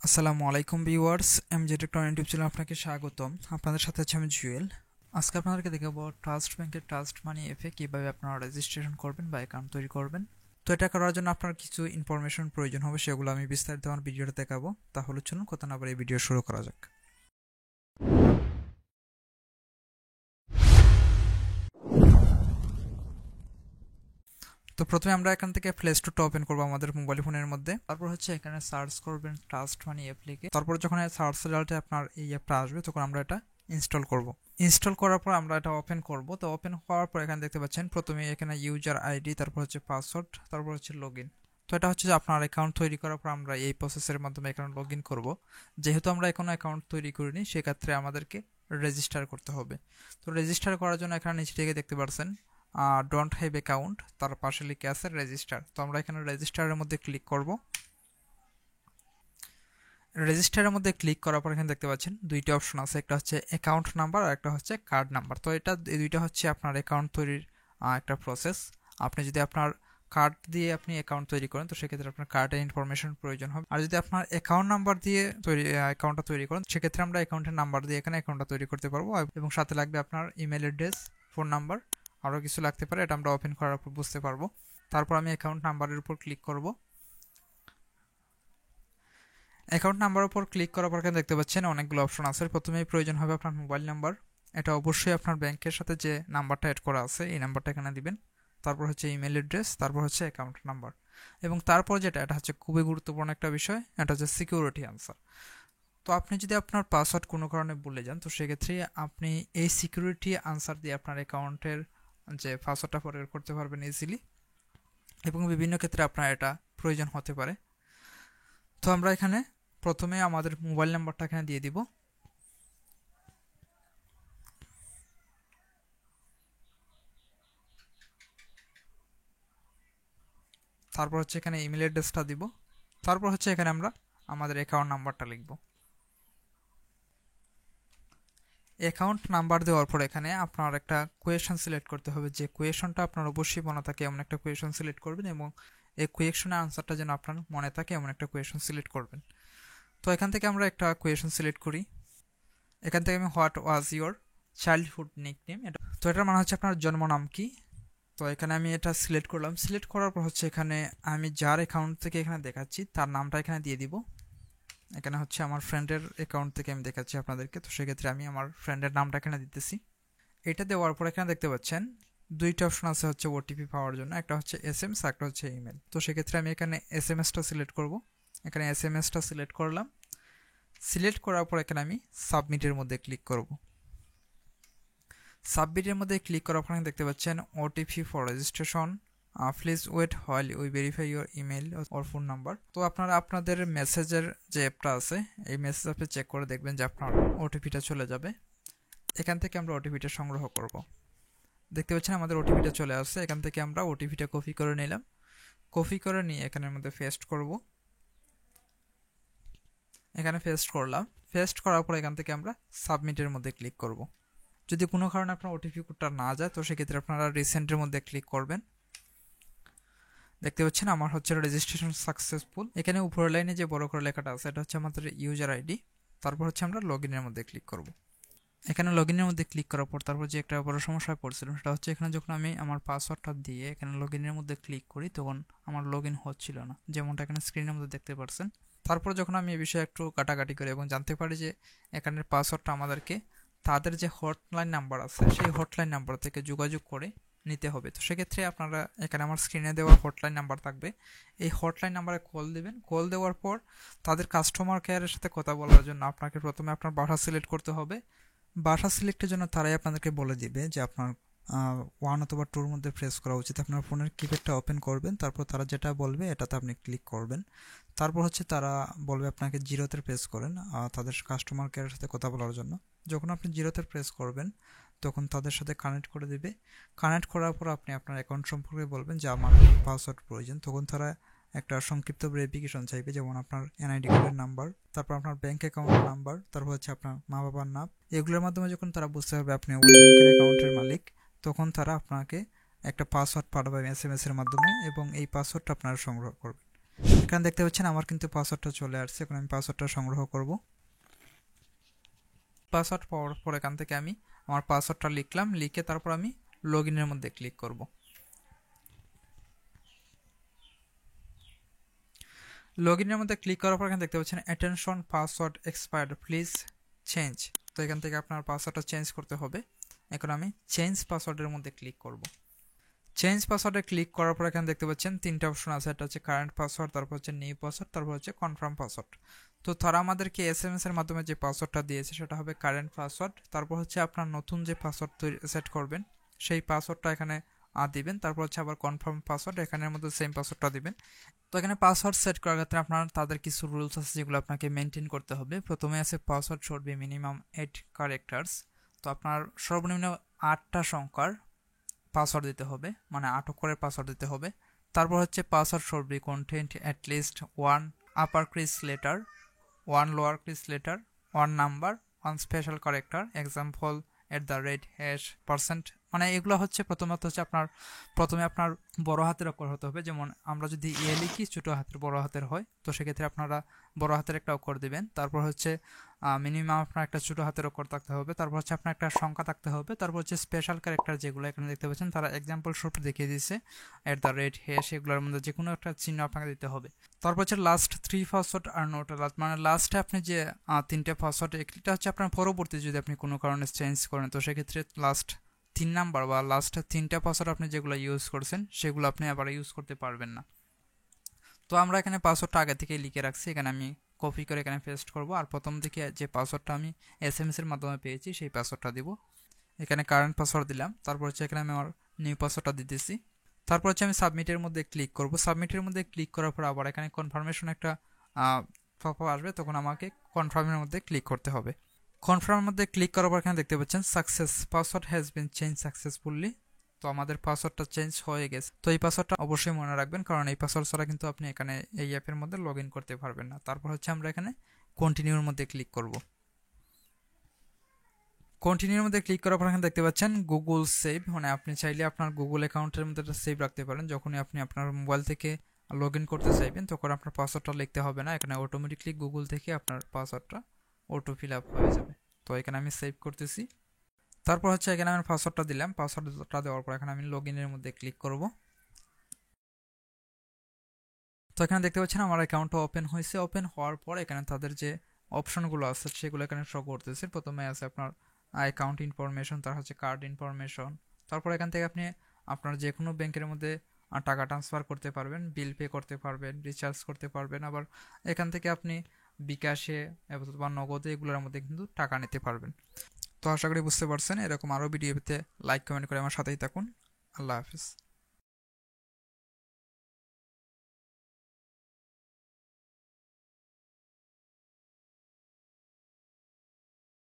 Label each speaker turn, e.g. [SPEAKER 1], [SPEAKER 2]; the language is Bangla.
[SPEAKER 1] আসসালামু আলাইকুম ভিউয়ার্স, এমজে টেকটন ইউটিউব চ্যানেলে আপনাকে স্বাগতম। আপনাদের সাথে আছে আমি জুয়েল। আজকে আপনাদেরকে দেখাবো ট্রাস্ট ব্যাংকের ট্রাস্ট মানি অ্যাপে কীভাবে আপনারা রেজিস্ট্রেশন করবেন বা অ্যাকাউন্ট তৈরি করবেন। তো এটা করার জন্য আপনার কিছু ইনফরমেশন প্রয়োজন হবে, সেগুলো আমি বিস্তারিত আমার ভিডিওতে দেখাবো। তাহলে চলুন কথা না বলে এই ভিডিও শুরু করা যাক। তো প্রথমে আমরা এখান থেকে প্লে স্টোরটা ওপেন করবো আমাদের মোবাইল ফোনের মধ্যে। তারপর হচ্ছে এখানে সার্চ করবেন ট্রাস্ট মানি অ্যাপ লিখে। তারপর যখন সার্চ রেজাল্টে আপনার এই অ্যাপটা আসবে তখন আমরা এটা ইনস্টল করব। ইনস্টল করার পর আমরা এটা ওপেন করব। তো ওপেন হওয়ার পর এখানে দেখতে পাচ্ছেন প্রথমে এখানে ইউজার আইডি, তারপর হচ্ছে পাসওয়ার্ড, তারপর হচ্ছে লগইন। তো এটা হচ্ছে যে আপনার অ্যাকাউন্ট তৈরি করার পর আমরা এই প্রসেসের মাধ্যমে এখানে লগইন করব। যেহেতু আমরা এখনো অ্যাকাউন্ট তৈরি করিনি, সেক্ষেত্রে আমাদেরকে রেজিস্টার করতে হবে। তো রেজিস্টার করার জন্য এখানে নিচে থেকে দেখতে পাচ্ছেন ডোন্ট হ্যাভ অ্যাকাউন্ট, তার পাশে লিখে আছে রেজিস্টার। তো আমরা এখানে রেজিস্টারের মধ্যে ক্লিক করব। রেজিস্টারের মধ্যে ক্লিক করার পর এখানে দেখতে পাচ্ছেন দুইটা অপশন আছে, একটা হচ্ছে অ্যাকাউন্ট নাম্বার আর একটা হচ্ছে কার্ড নাম্বার। তো এটা এই দুইটা হচ্ছে আপনার অ্যাকাউন্ট তৈরির একটা প্রসেস। আপনি যদি আপনার কার্ড দিয়ে আপনি অ্যাকাউন্ট তৈরি করেন, তো সেক্ষেত্রে আপনার কার্ডের ইনফরমেশন প্রয়োজন হবে। আর যদি আপনার অ্যাকাউন্ট নাম্বার দিয়ে অ্যাকাউন্টটা তৈরি করেন, সেক্ষেত্রে আমরা অ্যাকাউন্টের নাম্বার দিয়ে এখানে অ্যাকাউন্টটা তৈরি করতে পারবো, এবং সাথে লাগবে আপনার ইমেল অ্যাড্রেস, ফোন নাম্বার, আরও কিছু লাগতে পারে। এটা আমরা ওপেন করার পর বুঝতে পারবো। তারপর আমি অ্যাকাউন্ট নাম্বারের উপর ক্লিক করব। অ্যাকাউন্ট নাম্বারের উপর ক্লিক করার পর এখানে দেখতে পাচ্ছেন অনেকগুলো অপশন আছে। প্রথমেই প্রয়োজন হবে আপনার মোবাইল নাম্বার। এটা অবশ্যই আপনার ব্যাংকের সাথে যে নাম্বারটা অ্যাড করা আছে এই নাম্বারটা এখানে দিবেন। তারপর হচ্ছে ইমেল অ্যাড্রেস, তারপর হচ্ছে অ্যাকাউন্ট নাম্বার, এবং তারপর যেটা এটা হচ্ছে খুবই গুরুত্বপূর্ণ একটা বিষয়, এটা হচ্ছে সিকিউরিটি আনসার। তো আপনি যদি আপনার পাসওয়ার্ড কোনো কারণে ভুলে যান, তো সেক্ষেত্রে আপনি এই সিকিউরিটি আনসার দিয়ে আপনার অ্যাকাউন্টের যে পাসওয়ার্ডটা পরিবর্তন করতে পারবেন ইজিলি, এবং বিভিন্ন ক্ষেত্রে আপনার এটা প্রয়োজন হতে পারে। তো আমরা এখানে প্রথমে আমাদের মোবাইল নাম্বারটা এখানে দিয়ে দিব। তারপর হচ্ছে এখানে ইমেল অ্যাড্রেসটা দিব। তারপর হচ্ছে এখানে আমরা আমাদের অ্যাকাউন্ট নাম্বারটা লিখব। অ্যাকাউন্ট নাম্বার দেওয়ার পর এখানে আপনার একটা কোয়েশন সিলেক্ট করতে হবে। যে কোয়েশনটা আপনার অবশ্যই মনে থাকে এমন একটা কোয়েশন সিলেক্ট করবেন, এবং এই কোয়েশনের আনসারটা যেন আপনার মনে থাকে এমন একটা কোয়েশন সিলেক্ট করবেন। তো এখান থেকে আমরা একটা কোয়েশন সিলেক্ট করি। এখান থেকে আমি what was your childhood nickname, এটা তো এটার মানে হচ্ছে আপনার জন্ম নাম কি। তো এখানে আমি এটা সিলেক্ট করলাম। সিলেক্ট করার পর হচ্ছে এখানে আমি যার অ্যাকাউন্ট থেকে এখানে দেখাচ্ছি তার নামটা এখানে দিয়ে দিব। এখানে হচ্ছে আমার ফ্রেন্ডের অ্যাকাউন্ট থেকে আমি দেখাচ্ছি আপনাদেরকে, তো সেক্ষেত্রে আমি আমার ফ্রেন্ডের নামটা এখানে দিতেছি। এটা দেওয়ার পর এখানে দেখতে পাচ্ছেন দুইটা অপশন আছে হচ্ছে ওটিপি পাওয়ার জন্য, একটা হচ্ছে এসএমএস, একটা হচ্ছে ইমেল। তো সেক্ষেত্রে আমি এখানে এসএমএসটা সিলেক্ট করব। এখানে এসএমএসটা সিলেক্ট করলাম। সিলেক্ট করার পর এখানে আমি সাবমিটের মধ্যে ক্লিক করব। সাবমিটের মধ্যে ক্লিক করার পর দেখতে পাচ্ছেন OTP for registration, please wait while we verify your email or phone number. তো আপনারা আপনাদের মেসেজের যে অ্যাপটা আছে এই মেসেজ অ্যাপে চেক করে দেখবেন যে আপনার ওটিপিটা চলে যাবে। এখান থেকে আমরা ওটিপিটা সংগ্রহ করব। দেখতে পাচ্ছেন আমাদের ওটিপিটা চলে আসছে। এখান থেকে আমরা ওটিপিটা কপি করে নিলাম। কপি করে নিয়ে এখানের মধ্যে পেস্ট করব। এখানে পেস্ট করলাম। পেস্ট করার পর এখান থেকে আমরা সাবমিটের মধ্যে ক্লিক করব। যদি কোনো কারণে আপনার ওটিপি কোডটা না যায়, তো সেক্ষেত্রে আপনারা রিসেন্টের মধ্যে ক্লিক করবেন। দেখতে পাচ্ছেন আমার হচ্ছে রেজিস্ট্রেশন সাকসেসফুল। এখানে উপরের লাইনে যে বড় করে লেখাটা আছে এটা হচ্ছে আমাদের ইউজার আইডি। তারপর হচ্ছে আমরা লগইনের মধ্যে ক্লিক করব। এখানে লগইনের মধ্যে ক্লিক করার পর তারপর যে একটা বড় সমস্যায় পড়ছিলাম সেটা হচ্ছে এখানে যখন আমি আমার পাসওয়ার্ডটা দিয়ে এখানে লগইনের মধ্যে ক্লিক করি তখন আমার লগইন হচ্ছিল না, যেমনটা এখানে স্ক্রিনের মধ্যে দেখতে পাচ্ছেন। তারপর যখন আমি এই বিষয়ে একটু কাটাকাটি করি এবং জানতে পারি যে এখানের পাসওয়ার্ডটা আমাদেরকে তাদের যে হটলাইন নাম্বার আছে সেই হটলাইন নাম্বার থেকে যোগাযোগ করে নিতে হবে। তো সেক্ষেত্রে আপনারা এখানে আমার স্ক্রিনে দেওয়া হটলাইন নাম্বার থাকবে, এই হটলাইন নাম্বারে কল দিবেন। কল দেওয়ার পর তাদের কাস্টমার কেয়ারের সাথে কথা বলার জন্য আপনাকে প্রথমে আপনার বাসা সিলেক্ট করতে হবে। বাসা সিলেক্টের জন্য তারাই আপনাদেরকে বলে দিবে যে আপনার 1 অথবা 2-র মধ্যে প্রেস করা উচিত। আপনার ফোনের কিপ্যাডটা ওপেন করবেন, তারপর তারা যেটা বলবে এটাতে আপনি ক্লিক করবেন। তারপর হচ্ছে তারা বলবে আপনাকে 0-তে প্রেস করেন তাদের কাস্টমার কেয়ারের সাথে কথা বলার জন্য। যখন আপনি 0-তে প্রেস করবেন তখন তাদের সাথে কানেক্ট করে দিবে। কানেক্ট করার পর আপনি আপনার অ্যাকাউন্ট সম্পর্কে বলবেন যে আমার পাসওয়ার্ড প্রয়োজন। তখন তারা একটা সংক্ষিপ্ত ভেরিফিকেশন চাইবে, যেমন আপনার এনআইডি কার্ডের নাম্বার, তারপর আপনার ব্যাংক অ্যাকাউন্ট নাম্বার, তারপর হচ্ছে আপনার মা বাবার নাম। এগুলোর মাধ্যমে যখন তারা বুঝতে পারবে আপনি ওই ব্যাংকের অ্যাকাউন্টের মালিক, তখন তারা আপনাকে একটা পাসওয়ার্ড পাঠাবে এসএমএস এর মাধ্যমে, এবং এই পাসওয়ার্ডটা আপনারা সংগ্রহ করবেন। এখানে দেখতে পাচ্ছেন আমার কিন্তু পাসওয়ার্ডটা চলে আসছে। এখন আমি পাসওয়ার্ডটা সংগ্রহ করব। পাসওয়ার্ড পাওয়ার পর এখান থেকে আমি আমার পাসওয়ার্ডটা লিখলাম, লিখে তারপর আমি লগ ইনের মধ্যে ক্লিক করব। লগ ইনের মধ্যে ক্লিক করার পর এখানে দেখতে পাচ্ছেন attention password expired please change. তো এখান থেকে আপনার পাসওয়ার্ডটা চেঞ্জ করতে হবে। এখন আমি চেঞ্জ পাসওয়ার্ডের মধ্যে ক্লিক করব। চেঞ্জ পাসওয়ার্ডে ক্লিক করার পর এখানে দেখতে পাচ্ছেন তিনটা অপশন আছে। এটা হচ্ছে কারেন্ট পাসওয়ার্ড, তারপর হচ্ছে নিউ পাসওয়ার্ড, তারপর হচ্ছে কনফার্ম পাসওয়ার্ড। তো তারা আমাদেরকে এসএমএস এর মাধ্যমে যে পাসওয়ার্ডটা দিয়েছে সেটা হবে কারেন্ট পাসওয়ার্ড। তারপর হচ্ছে আপনার নতুন যে পাসওয়ার্ড সেট করবেন সেই পাসওয়ার্ডটা এখানে দিবেন। তারপর হচ্ছে আবার কনফার্ম পাসওয়ার্ড, এখানের মধ্যে সেম পাসওয়ার্ডটা দিবেন। তো এখানে পাসওয়ার্ড সেট করার ক্ষেত্রে আপনার তাদের কিছু রুলস আছে যেগুলো আপনাকে মেনটেন করতে হবে। প্রথমে আছে password should be minimum 8 characters. তো আপনার সর্বনিম্ন 8টা সংখ্যার পাসওয়ার্ড দিতে হবে, মানে 8 অক্ষরের পাসওয়ার্ড দিতে হবে। তারপর হচ্ছে password should be content at least 1 upper case letter, 1 lower case letter, 1 number, 1 special character, example @# মানে এগুলো হচ্ছে প্রথমত হচ্ছে প্রথমে আপনার বড় হাতের অক্ষর হতে হবে। যেমন আমরা যদি লিখি ছোট হাতের বড় হাতের হয়, তো সেক্ষেত্রে আপনারা বড় হাতের একটা অক্ষর দিবেন। তারপর হচ্ছে মিনিমাম আপনার একটা ছোট হাতের অক্ষর থাকতে হবে। তারপর হচ্ছে আপনার একটা সংখ্যা থাকতে হবে। তারপর হচ্ছে স্পেশাল ক্যারেক্টার যেগুলো এখানে দেখতে পাচ্ছেন তারা এক্সাম্পল স্বরূপ দেখিয়ে দিয়েছে @#, এগুলোর মধ্যে যে কোনো একটা চিহ্ন আপনাকে দিতে হবে। তারপর হচ্ছে লাস্ট 3 পাসওয়ার্ড আর নোট অ্যালাউড, মানে লাস্টে আপনি যে 3টে পাসওয়ার্ড, এটা হচ্ছে আপনার পরবর্তী যদি আপনি কোনো কারণে চেঞ্জ করেন, তো সেক্ষেত্রে লাস্ট 3 নাম্বার বা লাস্ট 3টা পাসওয়ার্ড আপনি যেগুলো ইউজ করছেন সেগুলো আপনি আবার ইউজ করতে পারবেন না। তো আমরা এখানে পাসওয়ার্ডটা আগে থেকে লিখে রাখছি, এখানে আমি কপি করে এখানে পেস্ট করব। আর প্রথম দিকে যে পাসওয়ার্ডটা আমি এসএমএস এর মাধ্যমে পেয়েছি সেই পাসওয়ার্ডটা দিব। এখানে কারেন্ট পাসওয়ার্ড দিলাম। তারপর হচ্ছে এখানে আমি আমার নিউ পাসওয়ার্ডটা দিতেছি। তারপর হচ্ছে আমি সাবমিটের মধ্যে ক্লিক করব। সাবমিটের মধ্যে ক্লিক করার পর আবার এখানে কনফার্মেশন একটা পপআপ আসবে, তখন আমাকে কনফার্মের মধ্যে ক্লিক করতে হবে। কনফার্মের মধ্যে ক্লিক করার পর এখানে দেখতে পাচ্ছেন success, password has been change successfully. তো আমাদের পাসওয়ার্ডটা চেঞ্জ হয়ে গেছে। তো এই পাসওয়ার্ডটা অবশ্যই মনে রাখবেন, কারণ এই পাসওয়ার্ড ছাড়া কিন্তু আপনি এখানে এই অ্যাপের মধ্যে লগ ইন করতে পারবেন না। তারপর হচ্ছে আমরা এখানে কন্টিনিউর মধ্যে ক্লিক করব। কন্টিনিউর মধ্যে ক্লিক করার পর এখানে দেখতে পাচ্ছেন গুগল সেভ, মানে আপনি চাইলে আপনার গুগল অ্যাকাউন্টের মধ্যে একটা সেভ রাখতে পারেন। যখনই আপনি আপনার মোবাইল থেকে লগ ইন করতে চাইবেন তখন আপনার পাসওয়ার্ডটা লিখতে হবে না, এখানে অটোমেটিকলি গুগল থেকে আপনার পাসওয়ার্ডটা অটো ফিল আপ হয়ে যাবে। তো এখানে আমি সেভ করতেছি। তারপর হচ্ছে এখানে আমি পাসওয়ার্ডটা দিলাম। পাসওয়ার্ডটা দেওয়ার পর এখানে আমি লগ ইনের মধ্যে ক্লিক করব। তো এখানে দেখতে পাচ্ছেন আমার অ্যাকাউন্টটা ওপেন হয়েছে। ওপেন হওয়ার পর এখানে তাদের যে অপশনগুলো আছে সেগুলো এখানে শো করতেছে। প্রথমে আছে আপনার অ্যাকাউন্ট ইনফরমেশন, তার হচ্ছে কার্ড ইনফরমেশন। তারপর এখান থেকে আপনি আপনার যে কোনো ব্যাংকের মধ্যে টাকা ট্রান্সফার করতে পারবেন, বিল পে করতে পারবেন, রিচার্জ করতে পারবেন। আবার এখান থেকে আপনি বিকাশে বা নগদে এগুলোর মধ্যে কিন্তু টাকা নিতে পারবেন। তো আশা করি বুঝতে পারছেন। এরকম আরও ভিডিও পেতে লাইক কমেন্ট করে আমার সাথেই থাকুন। আল্লাহ হাফিজ।